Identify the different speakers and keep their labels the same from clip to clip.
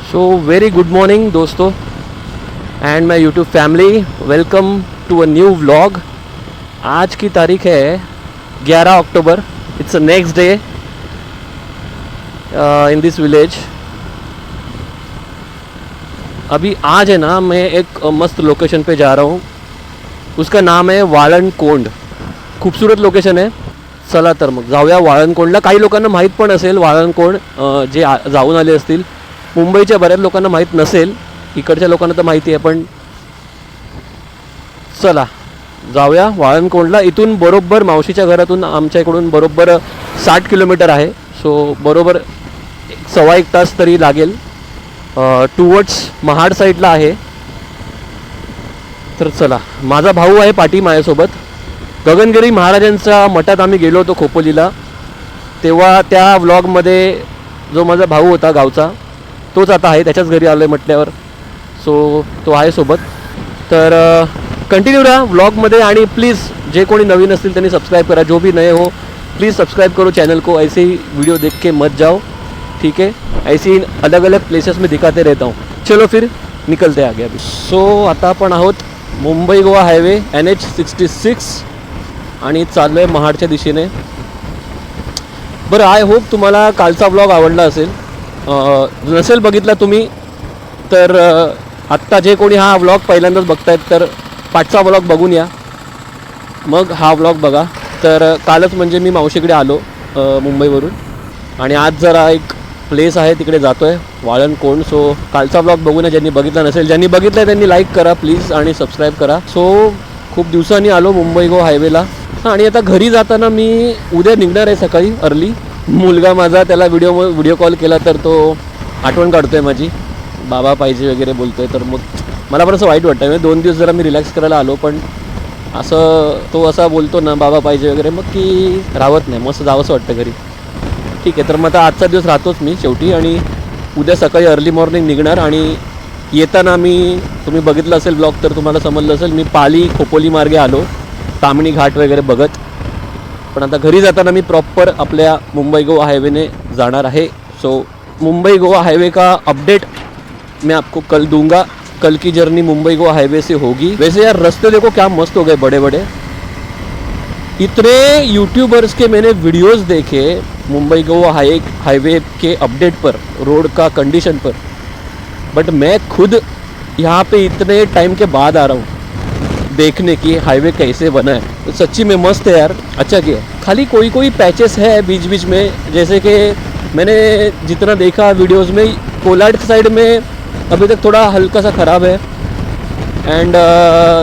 Speaker 1: So very good morning दोस्तों and my YouTube family, welcome to a new vlog. आज की तारीख है 11 अक्टूबर। It's a next day in this village. अभी आज है ना, मैं एक मस्त लोकेशन पे जा रहा हूँ। उसका नाम है वाळणकोंड। खूबसूरत लोकेशन आहे। चला तर मग जाऊया वाळणकोंडला। काही लोकांना माहीत पण असेल वाळणकोंड, जे जाऊन आले असतील। मुंबईच्या बऱ्याच लोकांना माहीत नसेल, इकडच्या लोकांना तर माहिती आहे, पण चला जाऊया वाळणकोंडला। इथून बरोबर मावशीच्या घरातून आमच्या इकडून बरोबर 60 किलोमीटर आहे। सो बरोबर 1.25 तास तरी लागेल। टुवर्ड्स महाड साईडला आहे। तर चला, माझा भाऊ आहे पाठी माझ्यासोबत। गगनगिरी महाराजांच्या मठात आम्ही गेलो होतो खोपोलीला, तेव्हा त्या व्लॉगमध्ये जो माझा भाऊ होता गावचा, तोच आता आहे। त्याच्याच घरी आलो आहे म्हटल्यावर सो तो आहे सोबत। तर कंटिन्यू रहा व्लॉगमध्ये आणि प्लीज़ जे कोणी नवीन असतील त्यांनी सब्सक्राइब करा। जो भी नए हो प्लीज़ सब्सक्राइब करो चैनल को। ऐसे ही वीडियो देख के मत जाओ, ठीक है। ऐसे ही अलग अलग प्लेसेस में दिखाते रहता हूँ। चलो फिर निकलते आगे अभी। सो आता आपण आहोत मुंबई गोवा हायवे NH66 आणि चाललो आहे महाडच्या दिशेने। बरं, आय होप तुम्हाला कालचा व्लॉग आवडला असेल। नसेल बघितला तुम्ही तर आत्ता जे कोणी हा व्लॉग पहिल्यांदाच बघतायत तर पाठचा व्लॉग बघून या, मग हा व्लॉग बघा। तर कालच म्हणजे मी मावशीकडे आलो मुंबईवरून आणि आज जरा एक प्लेस आहे तिकडे जातो आहे वाळणकोंड। सो कालचा व्लॉग बघून या ज्यांनी बघितला नसेल। ज्यांनी बघितला आहे त्यांनी लाईक करा प्लीज आणि सबस्क्राईब करा। सो खूप दिवसांनी आलो मुंबई गो हायवेला आणि आता घरी जाताना मी उद्या निघणार आहे सकाळी अर्ली। मुलगा माझा, त्याला व्हिडिओ कॉल केला तर तो आठवण काढतो आहे माझी, बाबा पाहिजे वगैरे बोलतो आहे। तर मग मला पण असं वाईट वाटतं आहे। 2 दिवस जरा मी रिलॅक्स करायला आलो, पण असं तो असा बोलतो ना बाबा पाहिजे वगैरे, मग की राहत नाही, मस्त जावंसं वाटतं घरी। ठीक आहे, तर मग आता आजचा दिवस राहतोच मी शेवटी आणि उद्या सकाळी अर्ली मॉर्निंग निघणार। आणि येताना मी, तुम्ही बघितलं असेल ब्लॉग तर तुम्हाला समजलं असेल, मी पाली खोपोली मार्गे आलो ताम्हिणी घाट वगैरे बघत। पण आता घरी जाताना मी प्रॉपर आपल्या मुंबई गोवा हाईवे जाणार आहे। सो मुंबई गोवा हाईवे का अपडेट मैं आपको कल दूंगा। कल की जर्नी मुंबई गोवा हाईवे से होगी। वैसे यार रास्ते देखो क्या मस्त हो गए, बड़े बड़े। इतने यूट्यूबर्स के मैंने वीडियोस देखे मुंबई गोवा हाईवे के अपडेट पर, रोड का कंडीशन पर, बट मैं खुद यहाँ पे इतने टाइम के बाद आ रहा हूँ देखने की हाईवे कैसे बना है। तो सच्ची में मस्त है यार, अच्छा किया। खाली कोई कोई पैचेस है बीच बीच में, जैसे कि मैंने जितना देखा वीडियोस में, कोलाड साइड में अभी तक थोड़ा हल्का सा ख़राब है। एंड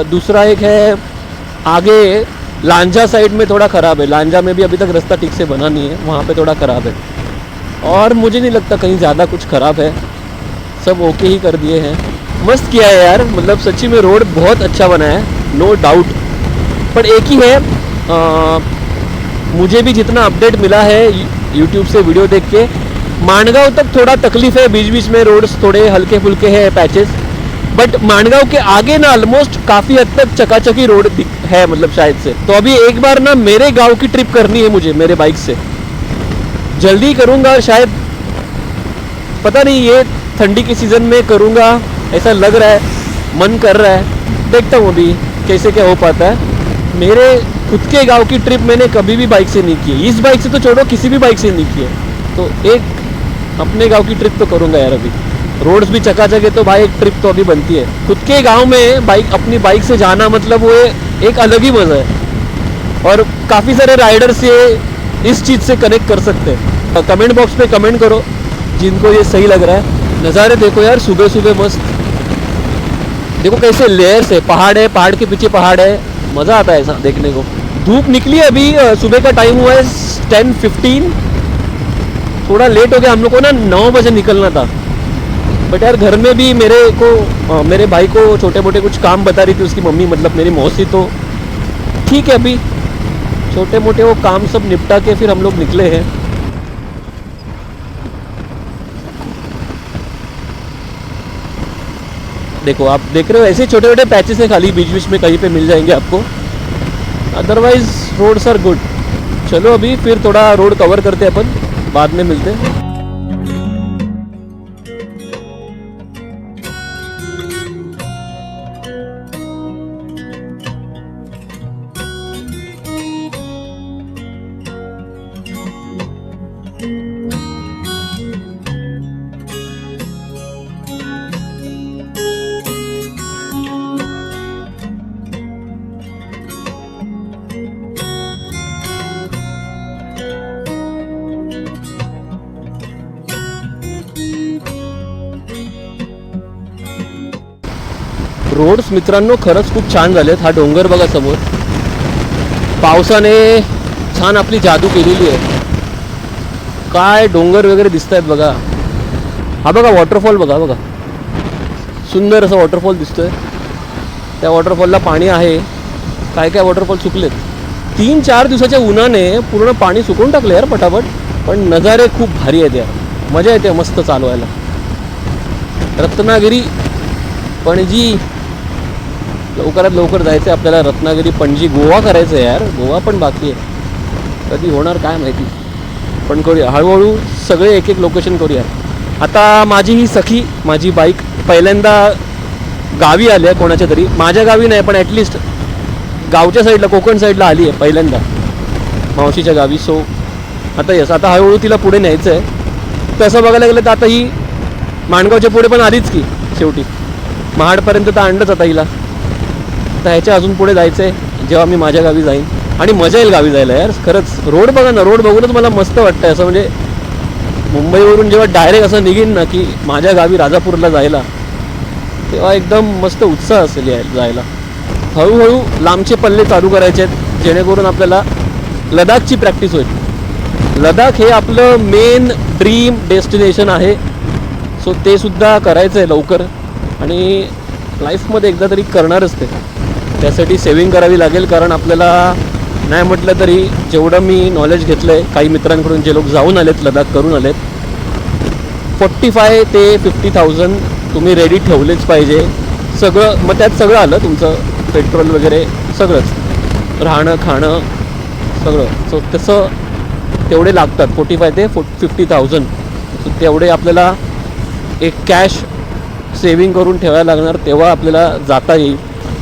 Speaker 1: दूसरा एक है आगे लांजा साइड में थोड़ा ख़राब है। लांजा में भी अभी तक रास्ता ठीक से बना नहीं है, वहाँ पे थोड़ा ख़राब है। और मुझे नहीं लगता कहीं ज़्यादा कुछ ख़राब है, सब ओके ही कर दिए हैं। मस्त किया है यार, मतलब सच्ची में रोड बहुत अच्छा बना है, नो डाउट। पर एक ही है, मुझे भी जितना अपडेट मिला है यूट्यूब से वीडियो देख के, माणगांव तक थोड़ा तकलीफ है, बीच बीच में रोड्स थोड़े हल्के फुल्के हैं पैचेस। बट माणगांव के आगे ना ऑलमोस्ट काफ़ी हद तक चकाचकी रोड है, मतलब शायद से। तो अभी एक बार ना मेरे गांव की ट्रिप करनी है मुझे, मेरे बाइक से जल्दी करूँगा शायद, पता नहीं ये ठंडी के सीज़न में करूँगा ऐसा लग रहा है, मन कर रहा है। देखता हूँ अभी कैसे क्या हो पाता है। मेरे खुद के गांव की ट्रिप मैंने कभी भी बाइक से नहीं की है। इस बाइक से तो छोड़ो, किसी भी बाइक से नहीं की है। तो एक अपने गांव की ट्रिप तो करूँगा यार। अभी रोड्स भी चकाचक है तो भाई एक ट्रिप तो अभी बनती है। खुद के गांव में बाइक, अपनी बाइक से जाना मतलब वो एक अलग ही मज़ा है। और काफ़ी सारे राइडर्स ये इस चीज़ से कनेक्ट कर सकते हैं। कमेंट बॉक्स में कमेंट करो जिनको ये सही लग रहा है। नज़ारे देखो यार, सुबह सुबह मस्त। देखो कैसे लेयर्स है, पहाड़ है, पहाड़ के पीछे पहाड़ है, मज़ा आता है ऐसा देखने को। धूप निकली अभी, सुबह का टाइम हुआ है 10:15। थोड़ा लेट हो गया, हम लोग को ना 9 बजे निकलना था। बट यार घर में भी मेरे भाई को छोटे मोटे कुछ काम बता रही थी उसकी मम्मी, मतलब मेरी मौसी। तो ठीक है, अभी छोटे मोटे वो काम सब निपटा के फिर हम लोग निकले हैं। देखो आप देख रहे हो, ऐसे छोटे छोटे पैचेस है खाली, बीच बीच में कहीं पे मिल जाएंगे आपको। Otherwise roads are good. चलो अभी फिर थोड़ा रोड कवर करते हैं अपन, बाद में मिलते हैं। रोड्स मित्रांनो खरंच खूप छान झालेत. हा डोंगर बघा समोर, पावसाने छान आपली जादू केलेली आहे. काय डोंगर वगैरे दिसत आहेत बघा. हा बघा वॉटरफॉल बघा बघा, सुंदर असं वॉटरफॉल दिसतोय. त्या वॉटरफॉलला पाणी आहे. काय काय वॉटरफॉल सुकलेत. 3-4 दिवसाच्या उन्हाने पूर्ण पाणी सुकवून टाकलं यार पटापट. पण नजारे खूप भारी आहेत यार, मजा येते मस्त चालवायला. रत्नागिरी पणजी लवकरात लवकर जायचं आहे आपल्याला. रत्नागिरी पणजी गोवा करायचं आहे यार. गोवा पण बाकी आहे, कधी होणार काय माहिती. पण करूया हळूहळू, सगळे एक एक लोकेशन करूया. आता माझी ही सखी, माझी बाईक पहिल्यांदा गावी आली आहे कोणाच्या तरी. माझ्या गावी नाही पण ॲटलिस्ट गावच्या साईडला, कोकण साईडला आली आहे पहिल्यांदा मावशीच्या गावी. सो आता आता हळूहळू तिला पुढे न्यायचं आहे. तसं बघायला गेलं तर आता ही माणगावच्या पुढे पण आलीच की शेवटी. महाडपर्यंत तर आणलंच आता हिला. तर ह्याच्या अजून पुढे जायचं आहे जेव्हा मी माझ्या गावी जाईन. आणि मजा येईल गावी जायला यार खरंच. रोड बघा ना, रोड बघूनच मला मस्त वाटतं असं. म्हणजे मुंबईवरून जेव्हा डायरेक्ट असं निघीन ना की माझ्या गावी राजापूरला जायला, तेव्हा एकदम मस्त उत्साह असेल जायला. हळूहळू लांबचे पल्ले चालू करायचे आहेत जेणेकरून आपल्याला लडाखची प्रॅक्टिस होईल. लडाख हे आपलं मेन ड्रीम डेस्टिनेशन आहे. सो ते सुद्धा करायचं आहे लवकर. आणि लाईफमध्ये एकदा तरी करणारच ते. त्यासाठी सेविंग करावी लागेल. कारण आपल्याला नाही म्हटलं तरी जेवढं मी नॉलेज घेतलं आहे काही मित्रांकडून, जे लोक जाऊन आलेत लडाख करून आलेत, 45 ते 50,000 तुम्ही रेडी ठेवलेच पाहिजे. सगळं, मग त्यात सगळं आलं तुमचं, पेट्रोल वगैरे सगळंच, राहणं खाणं सगळं. सो तसं तेवढे लागतात 45 ते 50,000. सो तेवढे आपल्याला एक कॅश सेविंग करून ठेवायला लागणार, तेव्हा आपल्याला जाता येईल.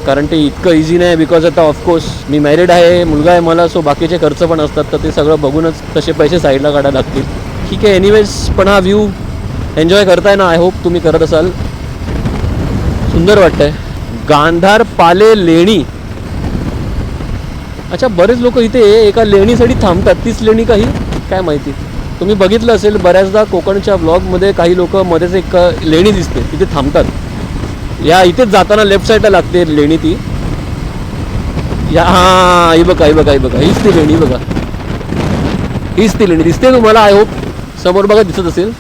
Speaker 1: कारण ते इतकं इझी नाही. बिकॉज आता ऑफकोर्स मी मॅरिड आहे, मुलगा आहे मला. सो बाकीचे खर्च पण असतात, तर ते सगळं बघूनच तसे पैसे साईडला काढायला लागतील. ठीक आहे. एनिवेज पण हा व्ह्यू एन्जॉय करताय ना, आय होप तुम्ही करत असाल. सुंदर वाटतंय. गांधार पाले लेणी. अच्छा, बरेच लोक इथे एका लेणीसाठी थांबतात. तीच लेणी काही काय माहिती. तुम्ही बघितलं असेल बऱ्याचदा कोकणच्या ब्लॉगमध्ये काही लोक मध्येच एक लेणी दिसते तिथे थांबतात. या इथेच जाताना लेफ्ट साईडला लागते लेणी ती. या हां, ही बघा ही बघा ही बघा, हीच ती लेणी बघा. हीच ती लेणी दिसते तुम्हाला, आय होप समोर बघा दिसत असेल.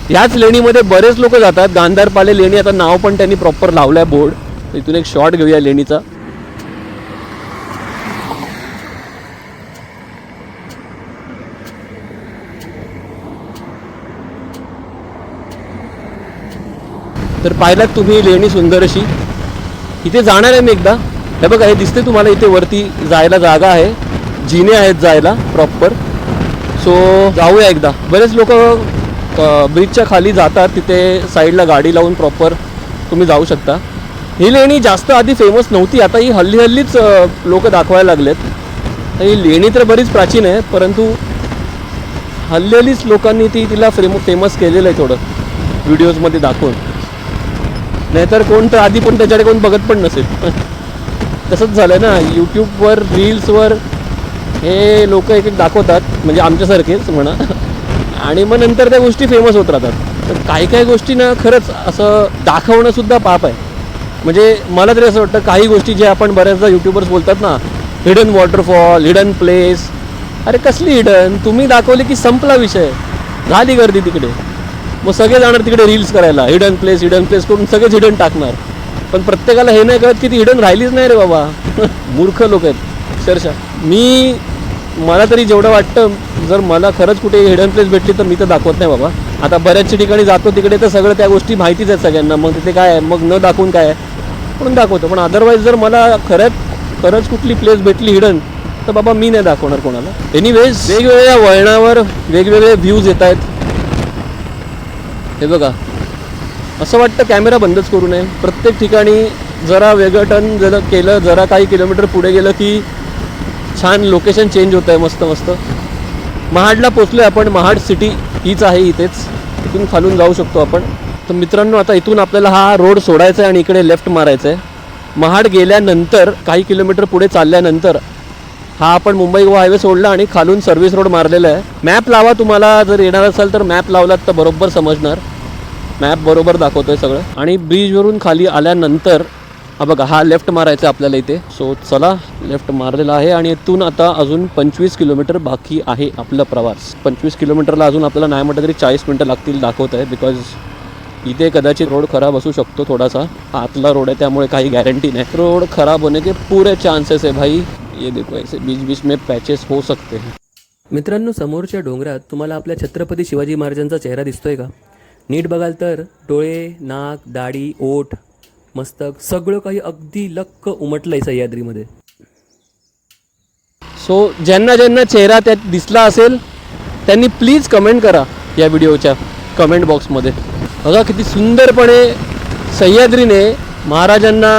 Speaker 1: ह्याच लेणीमध्ये बरेच लोक जातात. गांधारपाले लेणी. आता नाव पण त्यांनी प्रॉपर लावलं आहे बोर्ड. इथून एक शॉट घेऊया लेणीचा. तर पाहिलात तुम्ही लेणी सुंदर अशी. इथे जाणार आहे मी एकदा. हे बघा, हे दिसते तुम्हाला इथे वरती जायला जागा आहे, जिने आहेत जायला प्रॉपर. सो जाऊया एकदा. बरेच लोक ब्रिजच्या खाली जातात, तिथे साईडला गाडी लावून प्रॉपर तुम्ही जाऊ शकता. ही लेणी जास्त आधी फेमस नव्हती, आता ही हल्लीच लोक दाखवायला लागलेत. ही लेणी तर बरीच प्राचीन आहे, परंतु हल्लीच लोकांनी तिला फेमस केलेलं आहे थोडं व्हिडिओजमध्ये दाखवून. नाहीतर कोण तर आधी पण त्याच्याकडे कोण बघत पण नसेल. तसंच झालं ना यूट्यूबवर, रील्सवर हे लोक एक दाखवतात, म्हणजे आमच्यासारखेच म्हणा, आणि मग नंतर त्या गोष्टी फेमस होत राहतात. तर काही गोष्टी ना खरंच असं दाखवणंसुद्धा पाप आहे. म्हणजे मला तरी असं वाटतं काही गोष्टी जे आपण बऱ्याचदा यूट्यूबर्स बोलतात ना, हिडन वॉटरफॉल, हिडन प्लेस, अरे कसली हिडन? तुम्ही दाखवली की संपला विषय, झाली गर्दी तिकडे. मग सगळे जाणार तिकडे रील्स करायला, हिडन प्लेस करून सगळेच हिडन टाकणार. पण प्रत्येकाला हे नाही कळत की ती हिडन राहिलीच नाही रे बाबा. मूर्ख लोक आहेत अक्षरशः. मला तरी जेवढं वाटतं, जर मला खरंच कुठे हिडन प्लेस भेटली तर मी तर दाखवत नाही बाबा. आता बऱ्याचशा ठिकाणी जातो तिकडे तर सगळं त्या गोष्टी माहितीच आहेत सगळ्यांना. मग तिथे काय आहे, मग न दाखवून काय आहे, म्हणून दाखवतो. पण अदरवाईज जर मला खरंच कुठली प्लेस भेटली हिडन, तर बाबा मी नाही दाखवणार कोणाला. एनिवेज, वेगवेगळ्या वळणावर वेगवेगळे व्ह्यूज येत आहेत. हे बघा, असं वाटतं कॅमेरा बंदच करू नये. प्रत्येक ठिकाणी जरा वेगळं टर्न जर केलं, जरा काही किलोमीटर पुढे गेलं की छान लोकेशन चेंज होतं आहे. मस्त. महाडला पोचलो आहे आपण. महाड सिटी हीच आहे इथेच. इथून खालून जाऊ शकतो आपण. तर मित्रांनो, आता इथून आपल्याला हा रोड सोडायचा आहे आणि इकडे लेफ्ट मारायचं आहे. महाड गेल्यानंतर काही किलोमीटर पुढे चालल्यानंतर हा आपण मुंबई गोवा हायवे सोडला आणि खालून सर्व्हिस रोड मारलेला आहे. मॅप लावा, तुम्हाला जर येणार असाल तर मॅप लावलात तर बरोबर समजणार. मॅप बरोबर दाखवतोय सगळं. आणि ब्रिजवरून खाली आल्यानंतर हा बघा, हा लेफ्ट मारायचा आपल्याला इथे. सो चला, लेफ्ट मारलेला आहे आणि इथून आता अजून 25 किलोमीटर बाकी आहे आपला प्रवास. 25 किलोमीटरला अजून आपल्याला नाही म्हटलं तरी 40 मिनटं लागतील दाखवत आहे. बिकॉज इथे कदाचित रोड खराब असू शकतो थोडासा. आतला रोड आहे त्यामुळे काही गॅरंटी नाही. रोड खराब होने के पूरे चान्सेस है भाई. ये देखो ऐसे बीच बीच में पैचेस हो सकते हैं. मित्रांनो, समोरच्या डोंगरात तुम्हाला आपल्या छत्रपती शिवाजी महाराजांचा चेहरा दिसतोय का? नीट बघाल तर डोळे, नाक, दाढी, ओठ, मस्तक सगळं काही अगदी लक्क उमटलंय सह्याद्रीमध्ये. सो ज्यांना ज्यांना चेहरा त्यात दिसला असेल त्यांनी प्लीज कमेंट करा या व्हिडिओच्या कमेंट बॉक्समध्ये. बघा किती सुंदरपणे सह्याद्रीने महाराजांना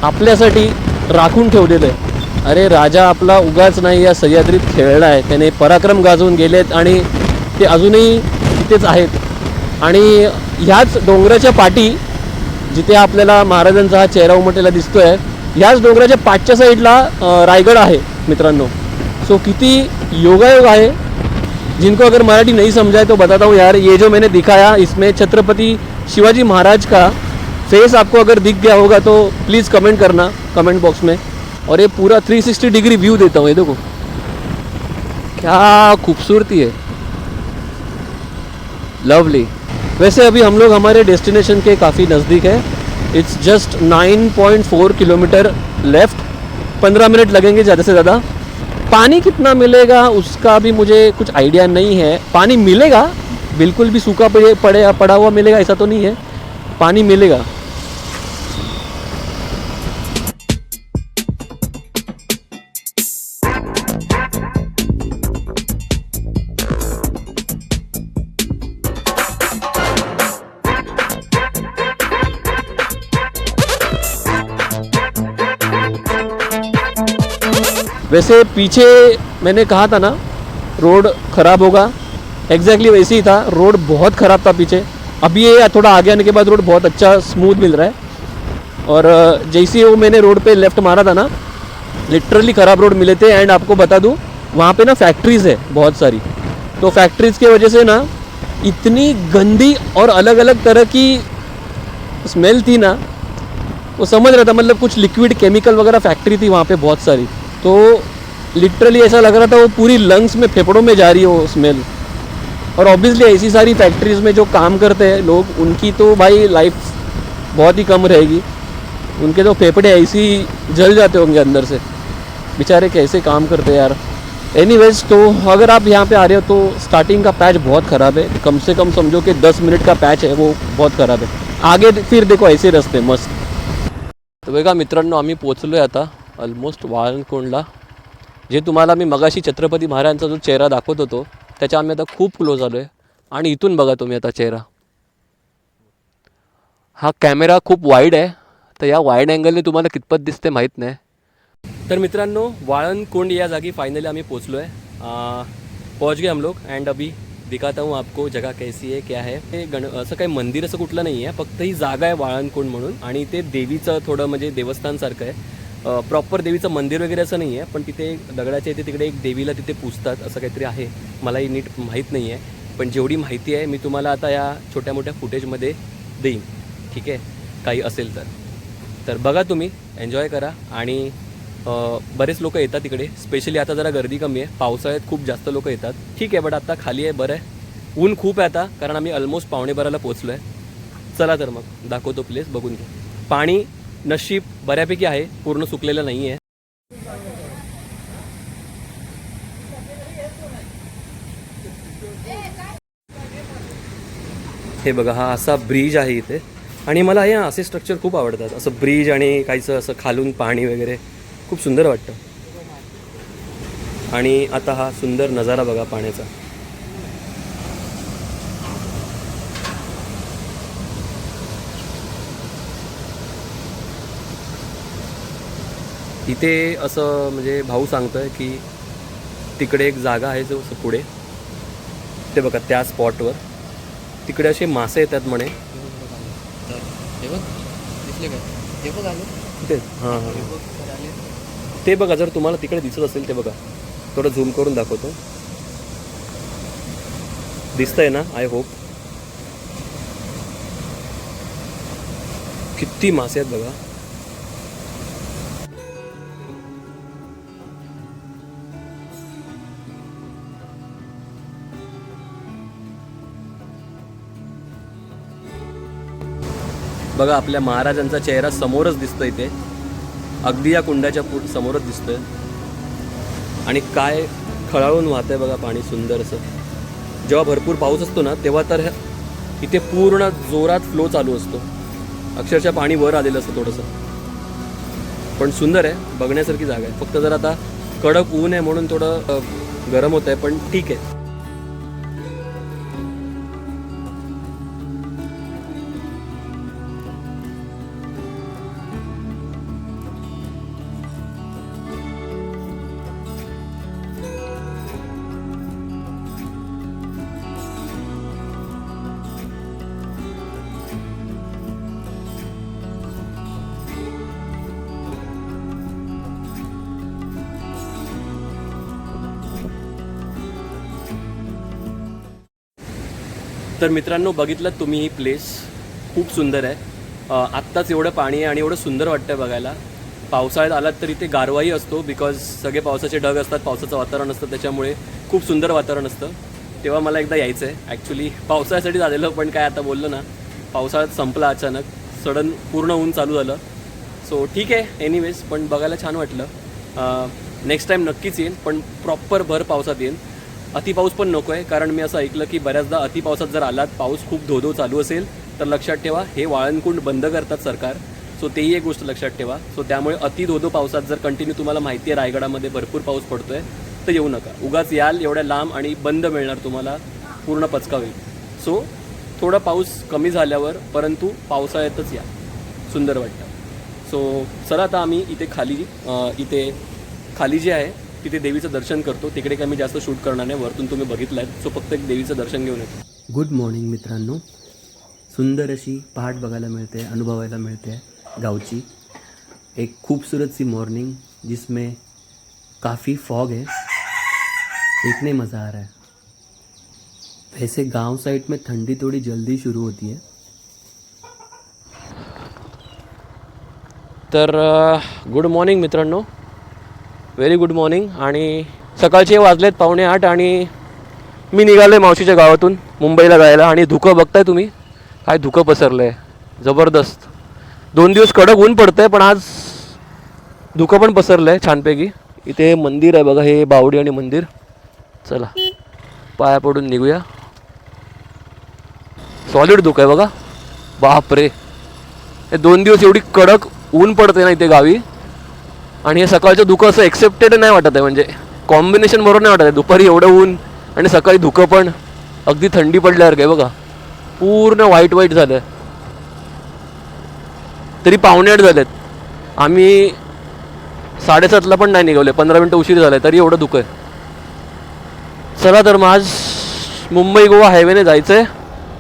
Speaker 1: आपल्यासाठी राखून ठेवलेलं आहे. अरे राजा आपला उगाच नाही या सह्याद्रीत खेळला आहे. त्याने पराक्रम गाजवून गेलेत आणि ते अजूनही तिथेच आहेत. आणि ह्याच डोंगराच्या पाठी जिथे आपल्याला महाराजांचा हा चेहरा उमटलेला दिसतो आहे, ह्याच डोंगराच्या पाठच्या साईडला रायगड आहे मित्रांनो. सो किती योगायोग आहे. जिनको अगर मराठी नहीं समझा है तो बताता हूँ यार, ये जो मैंने दिखाया इसमें छत्रपति शिवाजी महाराज का फेस आपको अगर दिख गया होगा तो प्लीज़ कमेंट करना कमेंट बॉक्स में. और ये पूरा 360 डिग्री व्यू देता हूँ. ये देखो क्या खूबसूरती है, लवली. वैसे अभी हम लोग हमारे डेस्टिनेशन के काफ़ी नज़दीक है. It's just 9.4 kilometre left. 15 minute लगेंगे ज़्यादा से ज़्यादा. पानी कितना मिलेगा उसका भी मुझे कुछ आइडिया नहीं है. पानी मिलेगा, बिल्कुल भी सूखा पड़ा हुआ मिलेगा ऐसा तो नहीं है, पानी मिलेगा. वैसे पीछे मैंने कहा था ना रोड ख़राब होगा, एग्जैक्टली वैसे ही था. रोड बहुत ख़राब था पीछे. अभी ये थोड़ा आगे आने के बाद रोड बहुत अच्छा स्मूथ मिल रहा है. और जैसे वो मैंने रोड पे लेफ़्ट मारा था ना, लिटरली ख़राब रोड मिले थे. एंड आपको बता दूँ वहाँ पे ना फैक्ट्रीज़ है बहुत सारी. तो फैक्ट्रीज़ की वजह से ना इतनी गंदी और अलग अलग तरह की स्मेल थी ना, वो समझ रहा था. मतलब कुछ लिक्विड केमिकल वगैरह फैक्ट्री थी वहाँ पे बहुत सारी. तो लिटरली ऐसा लग रहा था वो पूरी लंग्स में, फेफड़ों में जा रही है वो स्मेल. और ऑब्वियसली ऐसी सारी फैक्ट्रीज़ में जो काम करते हैं लोग, उनकी तो भाई लाइफ बहुत ही कम रहेगी. उनके तो फेफड़े ऐसे ही जल जाते होंगे अंदर से. बेचारे कैसे काम करते हैं यार. एनीवेज, तो अगर आप यहाँ पे आ रहे हो तो स्टार्टिंग का पैच बहुत ख़राब है. कम से कम समझो कि 10 मिनट का पैच है, वो बहुत ख़राब है. आगे फिर देखो ऐसे रस्ते मस्त. तर बघा मित्रांनो, आम्ही पोचलो आहे आता ऑलमोस्ट वाळणकोंडला. जे तुम्हाला मी मगाशी छत्रपती महाराजांचा जो चेहरा दाखवत होतो त्याच्या आम्ही आता खूप क्लोज आलो आहे. आणि इथून बघा तुम्ही आता चेहरा. हा कॅमेरा खूप वाईड आहे, तर या वाईड अँगलने तुम्हाला कितपत दिसते माहीत नाही. तर मित्रांनो, वाळणकोंड या जागी फाइनली आम्ही पोचलो आहे. पहुँच गए हम लोग. एंड अभी दिखाता हूँ आपको जगह कैसी है क्या है. हे असं काही मंदिर असं कुठलं नाही आहे, फक्त ही जागा आहे वाळणकोंड म्हणून. आणि ते देवीचं थोडं म्हणजे देवस्थानसारखं आहे. प्रॉपर देवीचं मंदिर वगैरे असं नाही आहे, पण तिथे दगडाच्या इथे तिकडे एक देवीला तिथे पूजतात असं काहीतरी आहे. मलाही नीट माहीत नाही आहे, पण जेवढी माहिती आहे मी तुम्हाला आता या छोट्या मोठ्या फुटेजमध्ये देईन. ठीक आहे, काही असेल तर बघा तुम्ही, एन्जॉय करा. आणि बरेच लोक येतात तिकडे. स्पेशली आता जरा गर्दी कमी आहे, पावसाळ्यात खूप जास्त लोक येतात. ठीक आहे, बट आता खाली आहे, बरं आहे. ऊन खूप आहे आता, कारण आम्ही ऑलमोस्ट 11:15ला पोचलो आहे. चला तर मग दाखवतो प्लेस, बघून घ्या. पाणी नशीब बऱ्यापैकी आहे, पूर्ण सुकलेलं नाही आहे. हे बघा, हा असा ब्रिज आहे इथे. आणि मला हे असे स्ट्रक्चर खूप आवडतात, असं ब्रिज आणि काहीचं असं खालून पाणी वगैरे खूप सुंदर वाटतं. आणि आता हा सुंदर नजारा बघा पाण्याचा. इथे असं म्हणजे भाऊ सांगतोय की तिकडे एक जागा आहे जो पुढे, ते बघा त्या स्पॉटवर तिकडे असे मासे येतात म्हणे. हां हां, ते बघा, जर तुम्हाला तिकडे दिसत असेल ते बघा. थोडं झूम करून दाखवतो. दिसतंय ना? I hope. किती मासे आहेत बघा. बघा आपल्या महाराजांचा चेहरा समोरच दिसतो इथे, अगदी या कुंडाच्या समोरच दिसतोय. आणि काय खळाळून वाहतंय बघा पाणी सुंदर असं. जेव्हा भरपूर पाऊस असतो ना तेव्हा तर इथे पूर्ण जोरात फ्लो चालू असतो, अक्षरशः पाणी वर आलेलं असतं थोडंसं. पण सुंदर आहे, बघण्यासारखी जागा आहे. फक्त जर आता कडक ऊन आहे म्हणून थोडं गरम होत आहे, पण ठीक आहे. तर मित्रांनो, बघितलं तुम्ही ही प्लेस खूप सुंदर आहे. आत्ताच एवढं पाणी आहे आणि एवढं सुंदर वाटतं आहे बघायला. पावसाळ्यात आलात तर इथे गारवाही असतो, बिकॉज सगळे पावसाचे ढग असतात, पावसाचं वातावरण असतं, त्याच्यामुळे खूप सुंदर वातावरण असतं. तेव्हा मला एकदा यायचं आहे. ॲक्च्युली पावसाळ्यासाठी झालेलं, पण काय आता बोललो ना, पावसाळ्यात संपला अचानक, सडन पूर्ण ऊन चालू झालं. सो ठीक आहे, एनिवेज, पण बघायला छान वाटलं. नेक्स्ट टाईम नक्कीच येईन, पण प्रॉपर भर पावसात येईन. अतिपाऊस पण नको आहे, कारण मी असं ऐकलं की बऱ्याचदा अतिपावसात जर आलात, पाऊस खूप धोधो चालू असेल तर लक्षात ठेवा हे वाळणकुंड बंद करतात सरकार. सो तेही एक गोष्ट लक्षात ठेवा. सो त्यामुळे अति धोधो पावसात जर कंटिन्यू तुम्हाला माहिती आहे रायगडामध्ये भरपूर पाऊस पडतो आहे तर येऊ नका. उगाच याल एवढ्या लांब आणि बंद मिळणार तुम्हाला, पूर्ण पचका होईल. सो थोडा पाऊस कमी झाल्यावर, परंतु पावसाळ्यातच या, सुंदर वाटतं. सो चला आता आम्ही इथे खाली जे आहे तिथे देवीचं दर्शन करतो. तिकडे काय मी जास्त शूट करणार नाही, वरतून तुम्ही बघितलं आहे. सो फक्त एक देवीचं दर्शन घेऊन येतो. गुड मॉर्निंग मित्रांनो. सुंदर अशी पहाट बघायला मिळते, अनुभवायला मिळते गावची. एक खूबसूरत सी मॉर्निंग जिसमें काफ़ी फॉग है, देखने मज़ा आ रहा है. वैसे गांव साइड में ठंडी थोड़ी जल्दी शुरू होती है. तर गुड मॉर्निंग मित्रांनो, व्हेरी गुड मॉर्निंग. आणि सकाळचे वाजलेत 7:45 आणि मी निघालो आहे मावशीच्या गावातून मुंबईला जायला. आणि धुकं बघताय तुम्ही, काय धुकं पसरलं आहे जबरदस्त. 2 दिवस कडक ऊन पडतं आहे, पण आज धुकं पण पसरलं आहे छानपैकी. इथे मंदिर आहे बघा, हे बावडी आणि मंदिर. चला पाया पडून निघूया. सॉलिड धुकं आहे बघा, बापरे. हे 2 दिवस एवढी कडक ऊन पडते ना इथे गावी, आणि हे सकाळचं धुकं असं एक्सेप्टेड नाही वाटत आहे. म्हणजे कॉम्बिनेशन बरोबर नाही वाटत आहे. दुपारी एवढं ऊन आणि सकाळी धुकं पण, अगदी थंडी पडल्यावर काय बघा, पूर्ण व्हाईट झालं आहे. तरी 7:45 झालेत, आम्ही 7:30ला पण नाही निघाले, 15 मिनटं उशीर झाले, तरी एवढं धुकं आहे. चला तर मग आज मुंबई गोवा हायवेने जायचं आहे.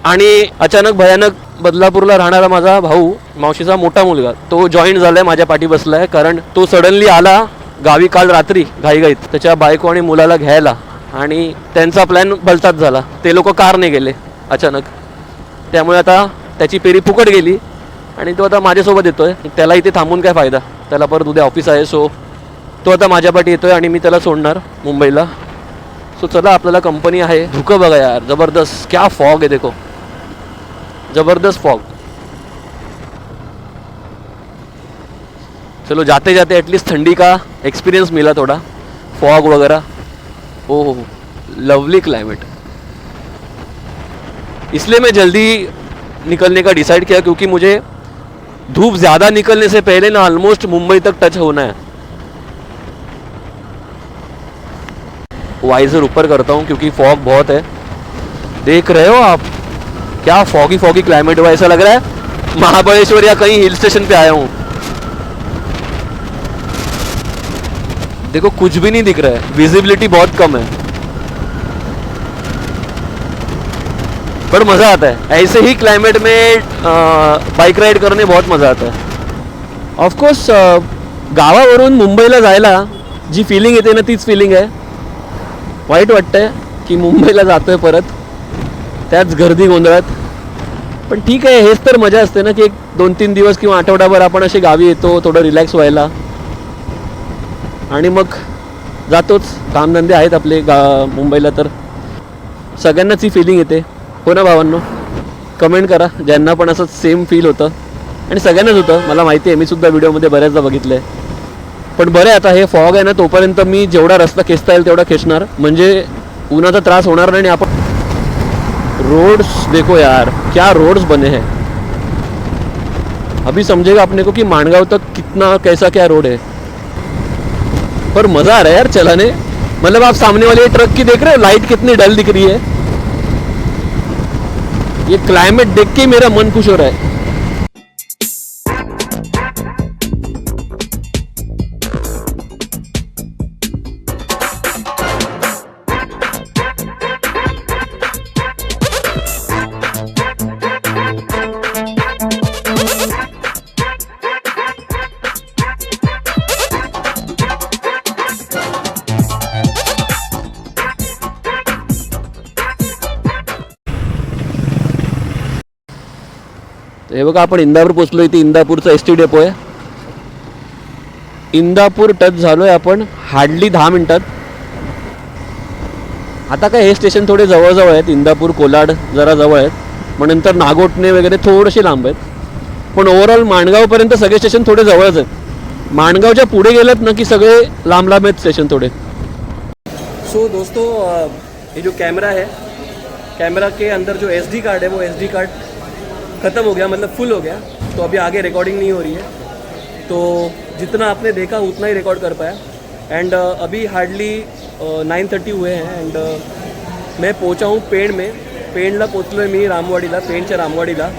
Speaker 1: आणि अचानक भयानक बदलापूरला राहणारा माझा भाऊ, मावशीचा मोठा मुलगा, तो जॉईन झाला आहे, माझ्या पाठी बसला आहे. कारण तो सडनली आला गावी काल रात्री घाईघाईत त्याच्या बायको आणि मुलाला घ्यायला, आणि त्यांचा प्लॅन भलताच झाला. ते लोक कारने गेले अचानक, त्यामुळे आता त्याची फेरी फुकट गेली आणि तो आता माझ्यासोबत येतो आहे. त्याला इथे थांबून काय फायदा, त्याला परत उद्या ऑफिस आहे. सो तो आता माझ्या पाठी येतो आहे आणि मी त्याला सोडणार मुंबईला. सो चला, आपल्याला कंपनी आहे. धुकं बघा यार, जबरदस्त. क्या फॉग आहे देखो, जबरदस्त फॉग. चलो जाते जाते एटलीस्ट ठंडी का एक्सपीरियंस मिला थोड़ा, फॉग वगैरह. ओह लवली क्लाइमेट. इसलिए मैं जल्दी निकलने का डिसाइड किया, क्योंकि मुझे धूप ज़्यादा निकलने से पहले ना ऑलमोस्ट मुंबई तक टच होना है. वाइजर ऊपर करता हूँ क्योंकि फॉग बहुत है. देख रहे हो आप, क्या फॉगी फॉगी क्लाइमेट हुआ. ऐसा लग रहा है महाबलेश्वर या कहीं हिल स्टेशन पे आया हूँ. देखो कुछ भी नहीं दिख रहा है, विजिबिलिटी बहुत कम है, पर मज़ा आता है. ऐसे ही क्लाइमेट में बाइक राइड करने बहुत मज़ा आता है. ऑफकोर्स गावावरून मुंबईला जायला जी फिलिंग येते ना, तीच फिलिंग आहे. वाईट वाटतंय की मुंबईला जातोय परत त्याच गर्दी गोंधळात. पण ठीक आहे, हेच तर मजा असते ना, की एक 2-3 दिवस किंवा आठवडाभर आपण असे गावी येतो थोडं रिलॅक्स व्हायला, आणि मग जातोच. कामधंदे आहेत आपले मुंबईला, तर सगळ्यांनाच ही फिलिंग येते. हो ना भावांनो, कमेंट करा ज्यांना पण असं सेम फील होतं. आणि सगळ्यांनाच होतं, मला माहिती आहे, मी सुद्धा व्हिडिओमध्ये बऱ्याचदा बघितलं आहे. पण बरं आहे आता हे फॉग आहे ना, तोपर्यंत मी जेवढा रस्ता खेचता येईल तेवढा खेचणार, म्हणजे उन्हाचा त्रास होणार नाही. आणि आपण रोड्स देखो यार, क्या रोड्स बने हैं. अभी समझेगा अपने को कि माणगांव तक कितना कैसा क्या रोड है. पर मज़ा आ रहा है यार चलाने. मतलब आप सामने वाले ट्रक की देख रहे हो, लाइट कितनी डल दिख रही है. ये क्लाइमेट देख के मेरा मन खुश हो रहा है. हे बघा आपण इंदापूर पोचलो. इथे इंदापूरचा एस टी डेपो आहे. इंदापूर टच झालोय आपण हार्डली 10 मिनिटात. आता काय हे स्टेशन थोडे जवळजवळ आहेत. इंदापूर कोलाड जरा जवळ आहेत, मग नंतर नागोठणे वगैरे थोडेसे लांब आहेत. पण ओव्हरऑल माणगावपर्यंत सगळे स्टेशन थोडे जवळच आहेत. माणगावच्या पुढे गेलेत ना की सगळे लांब लांब आहेत स्टेशन थोडे. सो दोस्तों, ये जो कैमरा है, कैमरा के अंदर जो SD कार्ड है वो SD कार्ड ख़त्म हो गया, मतलब फुल हो गया. तो अभी आगे रिकॉर्डिंग नहीं हो रही है. तो जितना आपने देखा उतना ही रिकॉर्ड कर पाया. एंड अभी हार्डली 9:30 हुए हैं. एंड मैं पहुंचा हूँ पेण में. पेणला पोचलो आहे मी, रामवाडीला, पेणच्या रामवाडीला.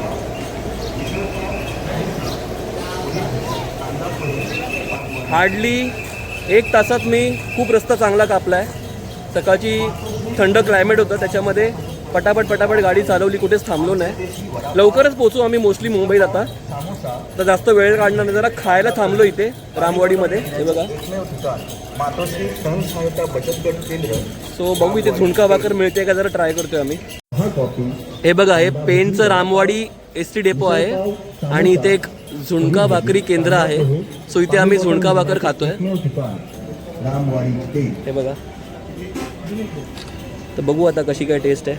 Speaker 1: हार्डली 1 तासात मी खूप रस्ता चांगला कापला आहे. सकाळची थंड क्लायमेट होतं, त्याच्यामध्ये पटापट गाडी चालवली, कुठेच थांबलो नाही. लवकरच पोचू आम्ही मोस्टली मुंबईत आता, तर जास्त वेळ काढणार नाही. जरा खायला थांबलो इथे रामवाडीमध्ये. हे बघा, सो बघू इथे झुणका भाकर मिळते का, जरा ट्राय करतोय आम्ही. हे बघा, हे पेणचं रामवाडी ST डेपो आहे आणि इथे एक झुणका भाकरी केंद्र आहे. सो इथे आम्ही झुणका भाकर खातोय. हे बघा, तो बघू आता कशी काय टेस्ट है.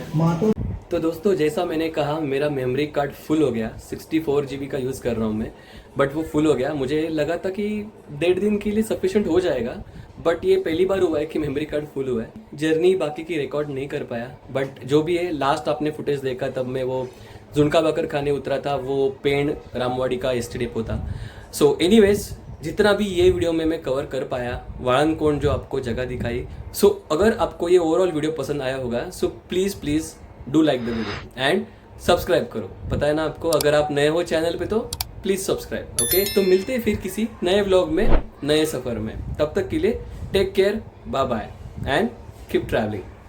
Speaker 1: तो दोस्तों, जैसा मैंने कहा, मेरा मेमोरी कार्ड फुल हो गया. 64 GB का यूज़ कर रहा हूँ मैं, बट वो फुल हो गया. मुझे लगा था कि 1.5 दिन के लिए सफिशिएंट हो जाएगा, बट ये पहली बार हुआ है कि मेमोरी कार्ड फुल हुआ है. जर्नी बाकी की रिकॉर्ड नहीं कर पाया, बट जो भी है, लास्ट आपने फुटेज देखा तब मैं वो झुणका भाकर खाने उतरा था. वो पेण रामवाड़ी का ST डेपो था. सो एनीवेज, जितना भी ये वीडियो में मैं कवर कर पाया, वाळंकोण जो आपको जगह दिखाई. सो अगर आपको ये ओवरऑल वीडियो पसंद आया होगा, so please do like the video end subscribe करो. पता है ना आपको, अगर आप नए हो चैनल पे तो प्लीज़ सब्सक्राइब. ओके, तो मिलते हैं फिर किसी नए व्लॉग में, नए सफ़र में. तब तक के लिए take care, bye bye and keep travelling.